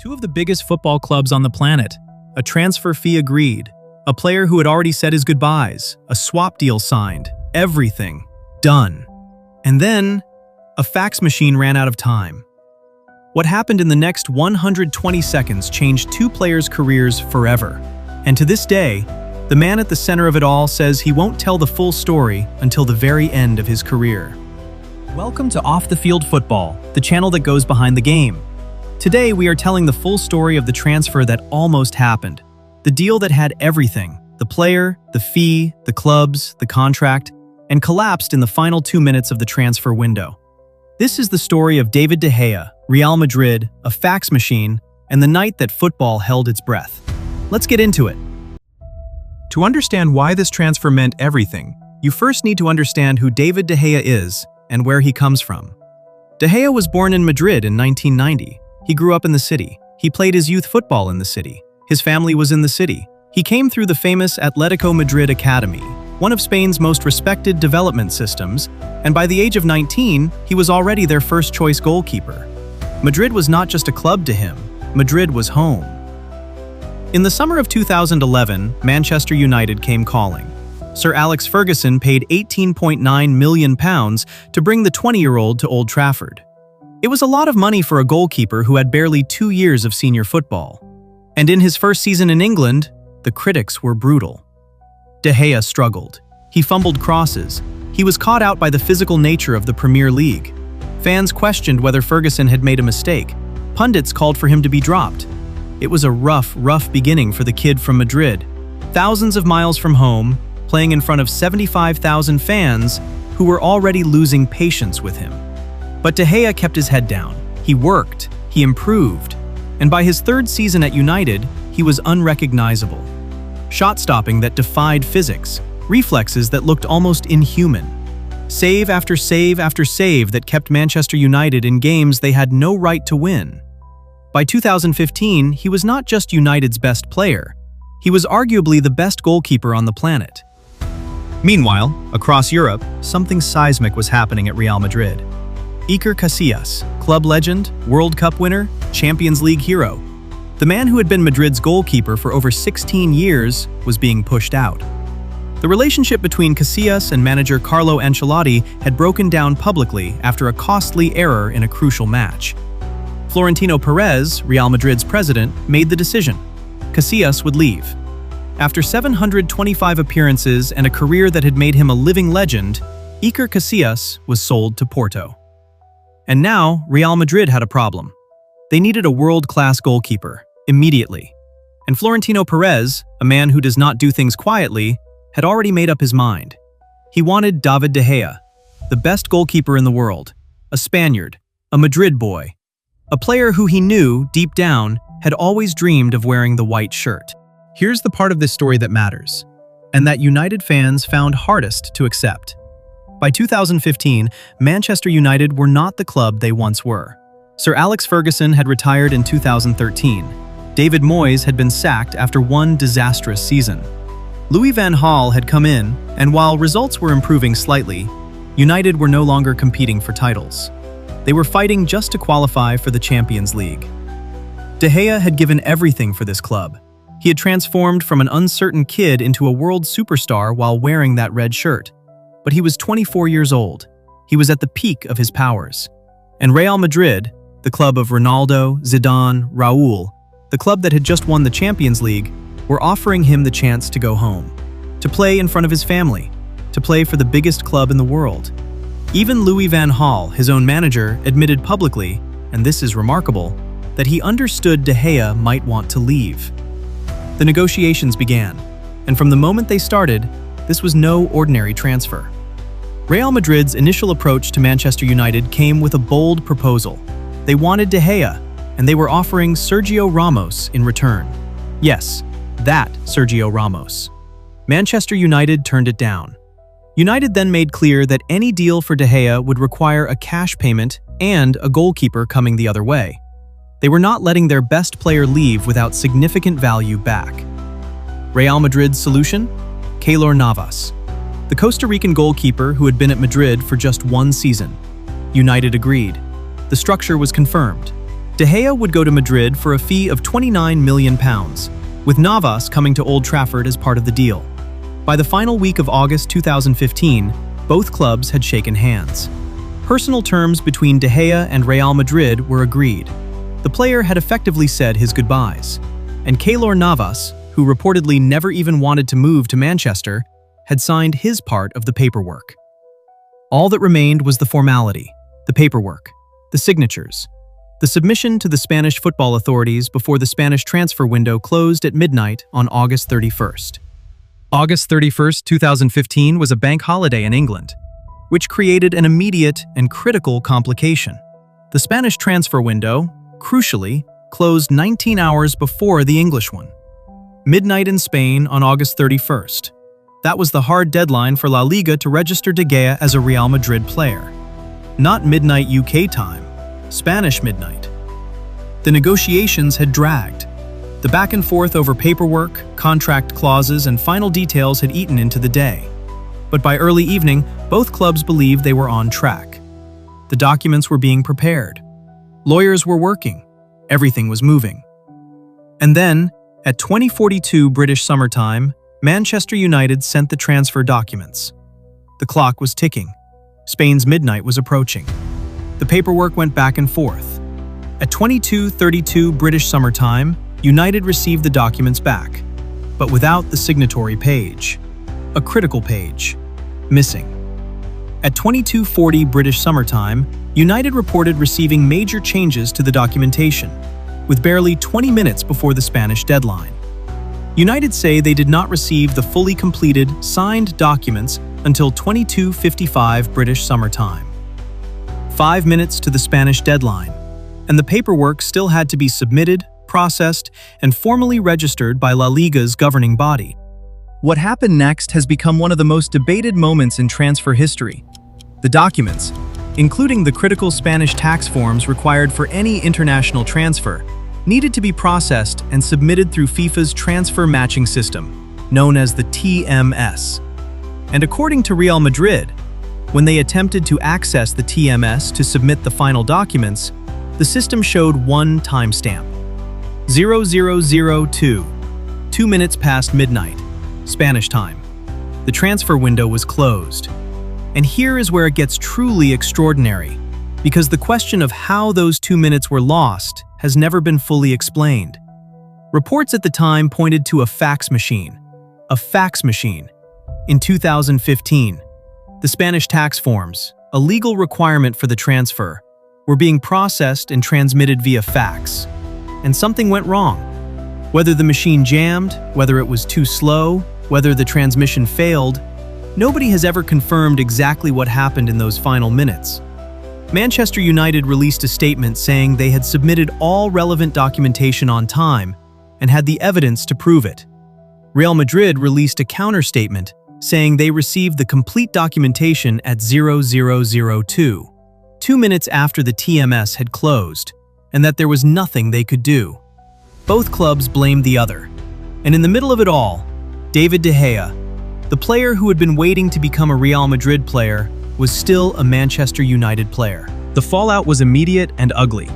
Two of the biggest football clubs on the planet, a transfer fee agreed, a player who had already said his goodbyes, a swap deal signed, everything done. And then, a fax machine ran out of time. What happened in the next 120 seconds changed two players' careers forever. And to this day, the man at the center of it all says he won't tell the full story until the very end of his career. Welcome to Off the Field Football, the channel that goes behind the game. Today, we are telling the full story of the transfer that almost happened. The deal that had everything, the player, the fee, the clubs, the contract, and collapsed in the final 2 minutes of the transfer window. This is the story of David de Gea, Real Madrid, a fax machine, and the night that football held its breath. Let's get into it. To understand why this transfer meant everything, you first need to understand who David de Gea is and where he comes from. De Gea was born in Madrid in 1990. He grew up in the city. He played his youth football in the city. His family was in the city. He came through the famous Atletico Madrid Academy, one of Spain's most respected development systems, and by the age of 19, he was already their first-choice goalkeeper. Madrid was not just a club to him. Madrid was home. In the summer of 2011, Manchester United came calling. Sir Alex Ferguson paid £18.9 million to bring the 20-year-old to Old Trafford. It was a lot of money for a goalkeeper who had barely 2 years of senior football. And in his first season in England, the critics were brutal. De Gea struggled. He fumbled crosses. He was caught out by the physical nature of the Premier League. Fans questioned whether Ferguson had made a mistake. Pundits called for him to be dropped. It was a rough beginning for the kid from Madrid. Thousands of miles from home, playing in front of 75,000 fans who were already losing patience with him. But De Gea kept his head down. He worked, he improved, and by his third season at United, he was unrecognizable. Shot-stopping that defied physics, reflexes that looked almost inhuman. Save after save after save that kept Manchester United in games they had no right to win. By 2015, he was not just United's best player, he was arguably the best goalkeeper on the planet. Meanwhile, across Europe, something seismic was happening at Real Madrid. Iker Casillas, club legend, World Cup winner, Champions League hero. The man who had been Madrid's goalkeeper for over 16 years was being pushed out. The relationship between Casillas and manager Carlo Ancelotti had broken down publicly after a costly error in a crucial match. Florentino Perez, Real Madrid's president, made the decision. Casillas would leave. After 725 appearances and a career that had made him a living legend, Iker Casillas was sold to Porto. And now, Real Madrid had a problem. They needed a world-class goalkeeper, immediately. And Florentino Perez, a man who does not do things quietly, had already made up his mind. He wanted David de Gea, the best goalkeeper in the world, a Spaniard, a Madrid boy, a player who he knew, deep down, had always dreamed of wearing the white shirt. Here's the part of this story that matters, and that United fans found hardest to accept. By 2015, Manchester United were not the club they once were. Sir Alex Ferguson had retired in 2013. David Moyes had been sacked after one disastrous season. Louis van Gaal had come in, and while results were improving slightly, United were no longer competing for titles. They were fighting just to qualify for the Champions League. De Gea had given everything for this club. He had transformed from an uncertain kid into a world superstar while wearing that red shirt. But he was 24 years old. He was at the peak of his powers. And Real Madrid, the club of Ronaldo, Zidane, Raúl, the club that had just won the Champions League, were offering him the chance to go home, to play in front of his family, to play for the biggest club in the world. Even Louis van Gaal, his own manager, admitted publicly, and this is remarkable, that he understood De Gea might want to leave. The negotiations began, and from the moment they started, this was no ordinary transfer. Real Madrid's initial approach to Manchester United came with a bold proposal. They wanted De Gea, and they were offering Sergio Ramos in return. Yes, that Sergio Ramos. Manchester United turned it down. United then made clear that any deal for De Gea would require a cash payment and a goalkeeper coming the other way. They were not letting their best player leave without significant value back. Real Madrid's solution? Keylor Navas, the Costa Rican goalkeeper who had been at Madrid for just one season. United agreed. The structure was confirmed. De Gea would go to Madrid for a fee of £29 million, with Navas coming to Old Trafford as part of the deal. By the final week of August 2015, both clubs had shaken hands. Personal terms between De Gea and Real Madrid were agreed. The player had effectively said his goodbyes, and Keylor Navas, who reportedly never even wanted to move to Manchester, had signed his part of the paperwork. All that remained was the formality, the paperwork, the signatures, the submission to the Spanish football authorities before the Spanish transfer window closed at midnight on August 31st. August 31st, 2015 was a bank holiday in England, which created an immediate and critical complication. The Spanish transfer window, crucially, closed 19 hours before the English one. Midnight in Spain on August 31st. That was the hard deadline for La Liga to register De Gea as a Real Madrid player. Not midnight UK time, Spanish midnight. The negotiations had dragged. The back and forth over paperwork, contract clauses, and final details had eaten into the day. But by early evening, both clubs believed they were on track. The documents were being prepared. Lawyers were working. Everything was moving. And then, at 20:42 British summertime, Manchester United sent the transfer documents. The clock was ticking. Spain's midnight was approaching. The paperwork went back and forth. At 22:32 British summertime, United received the documents back, but without the signatory page. A critical page. Missing. At 22:40 British summertime, United reported receiving major changes to the documentation, with barely 20 minutes before the Spanish deadline. United say they did not receive the fully completed, signed documents until 22:55 British summertime. 5 minutes to the Spanish deadline, and the paperwork still had to be submitted, processed, and formally registered by La Liga's governing body. What happened next has become one of the most debated moments in transfer history. The documents, including the critical Spanish tax forms required for any international transfer, needed to be processed and submitted through FIFA's transfer matching system, known as the TMS. And according to Real Madrid, when they attempted to access the TMS to submit the final documents, the system showed one timestamp: 0002, 2 minutes past midnight, Spanish time. The transfer window was closed. And here is where it gets truly extraordinary, because the question of how those 2 minutes were lost has never been fully explained. Reports at the time pointed to a fax machine. A fax machine. In 2015, the Spanish tax forms, a legal requirement for the transfer, were being processed and transmitted via fax. And something went wrong. Whether the machine jammed, whether it was too slow, whether the transmission failed, nobody has ever confirmed exactly what happened in those final minutes. Manchester United released a statement saying they had submitted all relevant documentation on time and had the evidence to prove it. Real Madrid released a counter-statement saying they received the complete documentation at 0002, 2 minutes after the TMS had closed, and that there was nothing they could do. Both clubs blamed the other. And in the middle of it all, David de Gea, the player who had been waiting to become a Real Madrid player, was still a Manchester United player. The fallout was immediate and ugly.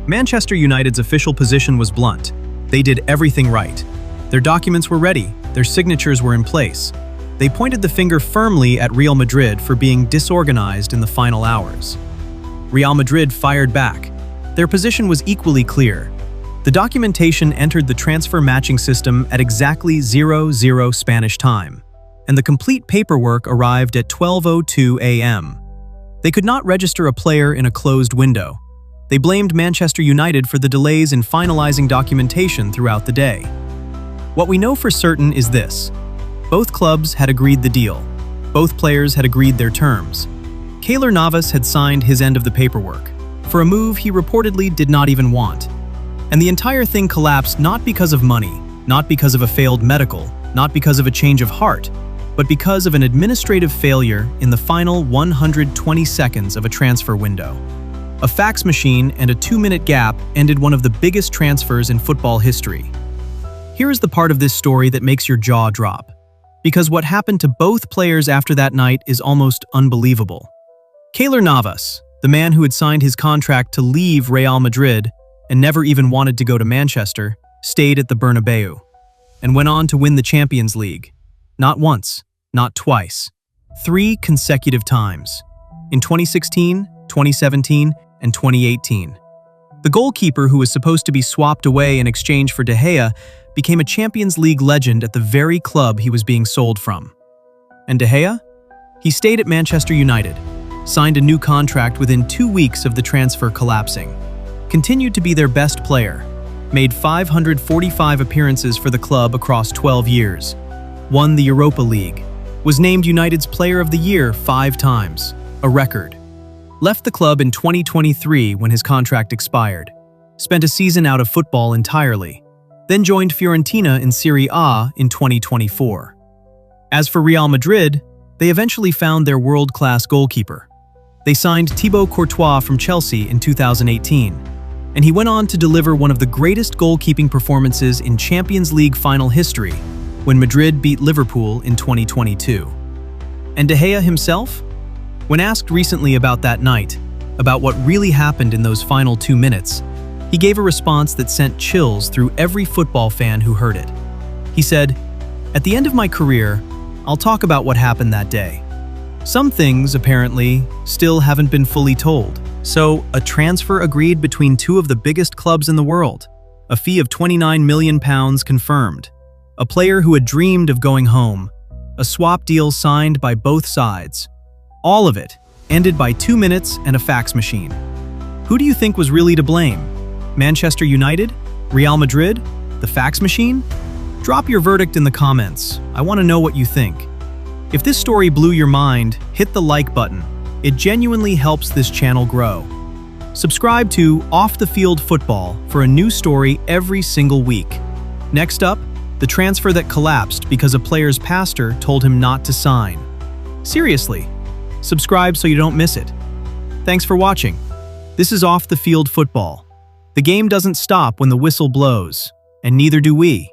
Manchester United's official position was blunt. They did everything right. Their documents were ready, their signatures were in place. They pointed the finger firmly at Real Madrid for being disorganized in the final hours. Real Madrid fired back. Their position was equally clear. The documentation entered the transfer matching system at exactly 00 Spanish time, and the complete paperwork arrived at 12:02 a.m. They could not register a player in a closed window. They blamed Manchester United for the delays in finalizing documentation throughout the day. What we know for certain is this: both clubs had agreed the deal. Both players had agreed their terms. Keylor Navas had signed his end of the paperwork, for a move he reportedly did not even want. And the entire thing collapsed not because of money, not because of a failed medical, not because of a change of heart, but because of an administrative failure in the final 120 seconds of a transfer window. A fax machine and a 2-minute gap ended one of the biggest transfers in football history. Here is the part of this story that makes your jaw drop, because what happened to both players after that night is almost unbelievable. Keylor Navas, the man who had signed his contract to leave Real Madrid, and never even wanted to go to Manchester, stayed at the Bernabeu, and went on to win the Champions League. Not once, not twice, 3 consecutive times, in 2016, 2017, and 2018. The goalkeeper who was supposed to be swapped away in exchange for De Gea became a Champions League legend at the very club he was being sold from. And De Gea? He stayed at Manchester United, signed a new contract within 2 weeks of the transfer collapsing, continued to be their best player, made 545 appearances for the club across 12 years, won the Europa League, was named United's Player of the Year 5 times, a record. Left the club in 2023 when his contract expired, spent a season out of football entirely, then joined Fiorentina in Serie A in 2024. As for Real Madrid, they eventually found their world-class goalkeeper. They signed Thibaut Courtois from Chelsea in 2018, and he went on to deliver one of the greatest goalkeeping performances in Champions League final history when Madrid beat Liverpool in 2022. And De Gea himself? When asked recently about that night, about what really happened in those final 2 minutes, he gave a response that sent chills through every football fan who heard it. He said, "At the end of my career, I'll talk about what happened that day. Some things, apparently, still haven't been fully told. So, a transfer agreed between 2 of the biggest clubs in the world, a fee of £29 million confirmed, a player who had dreamed of going home, a swap deal signed by both sides. All of it ended by 2 minutes and a fax machine. Who do you think was really to blame? Manchester United? Real Madrid? The fax machine? Drop your verdict in the comments. I want to know what you think. If this story blew your mind, hit the like button. It genuinely helps this channel grow. Subscribe to Off the Field Football for a new story every single week. Next up, the transfer that collapsed because a player's pastor told him not to sign. Seriously, subscribe so you don't miss it. Thanks for watching. This is Off the Field Football. The game doesn't stop when the whistle blows, and neither do we.